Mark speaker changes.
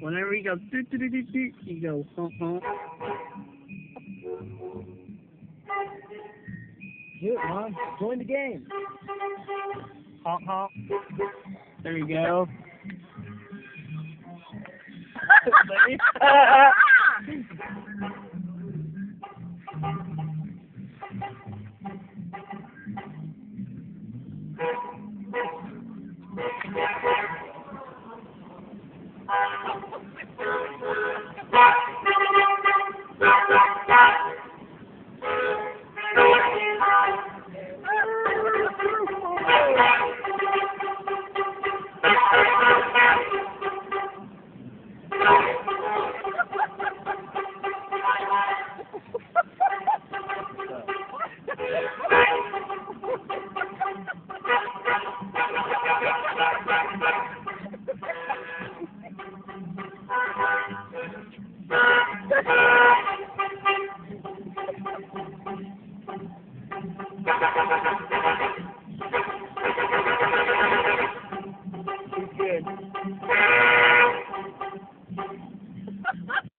Speaker 1: Whenever you go, you go, honk, honk.
Speaker 2: Do it, Mom. Join the game.
Speaker 1: Honk, honk. There you go. Good.